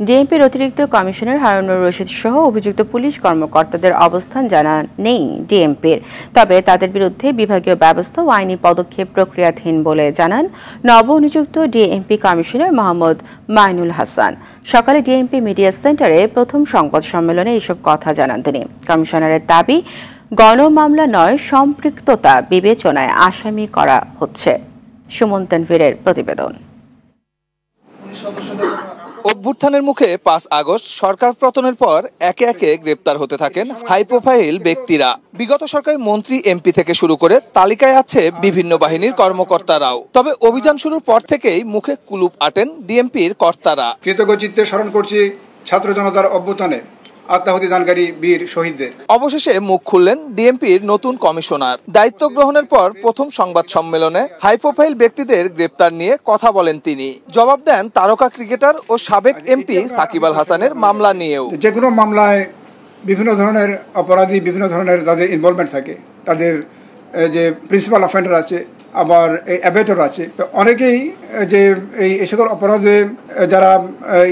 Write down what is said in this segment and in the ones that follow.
ডিএমপির অতিরিক্ত কমিশনার হারুনুর রশিদ সহ অভিযুক্ত পুলিশ কর্মকর্তাদের অবস্থান জানা নেই ডিএমপির। তবে তাদের বিরুদ্ধে বিভাগীয় ব্যবস্থা ও আইনি পদক্ষেপ প্রক্রিয়াধীন বলে জানান নবনিযুক্ত ডিএমপি কমিশনার মোহাম্মদ মাইনুল হাসান। সকালে ডিএমপি মিডিয়া সেন্টারে প্রথম সংবাদ সম্মেলনে এসব কথা জানান তিনি। কমিশনারের দাবি, গণমামলা নয়, সম্পৃক্ততা বিবেচনায় আসামি করা হচ্ছে। সুমন তানভীরের প্রতিবেদন। অভ্যুত্থানের মুখে ৫ আগস্ট সরকার পতনের পর একে একে গ্রেপ্তার হতে থাকেন হাই প্রোফাইল ব্যক্তিরা। বিগত সরকারি মন্ত্রী, এমপি থেকে শুরু করে তালিকায় আছে বিভিন্ন বাহিনীর কর্মকর্তারাও। তবে অভিযান শুরুর পর থেকেই মুখে কুলুপ আটেন ডিএমপির কর্তারা। কৃতজ্ঞ চিত্তে স্মরণ করছি ছাত্র জনতার অভ্যুত্থানে আত্মাহুতি দানকারী বীর শহীদদের। অবশেষে মুখ খুললেন ডিএমপির নতুন কমিশনার। দায়িত্ব গ্রহণের পর প্রথম সংবাদ সম্মেলনে হাই প্রোফাইল ব্যক্তিদের গ্রেপ্তার নিয়ে কথা বলেন তিনি। জবাব দেন তারকা ক্রিকেটার ও সাবেক এমপি সাকিব আল হাসানের মামলা নিয়েও। যে কোনো মামলায় বিভিন্ন ধরনের অপরাধী, বিভিন্ন ধরনের তাদের ইনভলভমেন্ট থাকে, তাদের যে প্রিন্সিপাল অফেন্ডার আছে, আবার এই অ্যাবেটর আছে। তো অনেকেই যে এই সকল অপরাধে যারা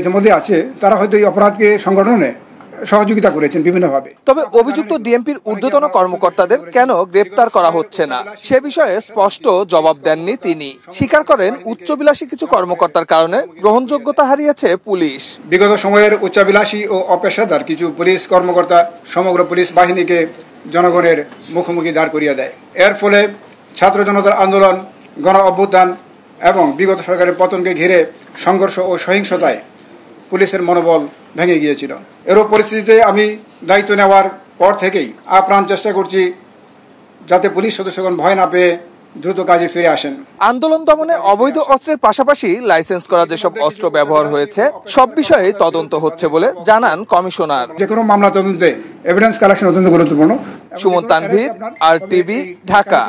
ইতিমধ্যে আছে, তারা হয়তো এই অপরাধকে সংগঠনে সহযোগিতা করেছেন বিভিন্নভাবে। তবে অভিযুক্ত ডিএমপির ঊর্ধ্বতন কর্মকর্তাদের কেন গ্রেপ্তার করা হচ্ছে না সে বিষয়ে স্পষ্ট জবাব দেননি তিনি। স্বীকার করেন উচ্চবিলাসী কিছু কর্মকর্তার কারণে গ্রহণযোগ্যতা হারিয়েছে পুলিশ। বিগত সময়ের উচ্চাবিলাসী ও অপেশাদার কিছু পুলিশ কর্মকর্তা সমগ্র পুলিশ বাহিনীকে জনগণের মুখোমুখি দাঁড় করিয়ে দেয়। এর ফলে ছাত্র জনতার আন্দোলন, গণ অভ্যুত্থান এবং বিগত সরকারের পতনকে ঘিরে সংঘর্ষ ও সহিংসতায় পুলিশের মনোবল ভেঙে গিয়েছিল। এরও পরিস্থিতিতে আমি দায়িত্ব নেওয়ার পর থেকেই আপ্রাণ চেষ্টা করছি যাতে পুলিশ সদস্যগণ ভয় না পেয়ে দ্রুত কাজে ফিরে আসেন। আন্দোলন দমনে অবৈধ অস্ত্রের পাশাপাশি লাইসেন্স করা যেসব অস্ত্র ব্যবহার হয়েছে সব বিষয়ে তদন্ত হচ্ছে বলে জানান কমিশনার। যে কোনো মামলা তদন্তে এভিডেন্স কালেকশন অত্যন্ত গুরুত্বপূর্ণ। সুমন তানভীর, RTV, ঢাকা।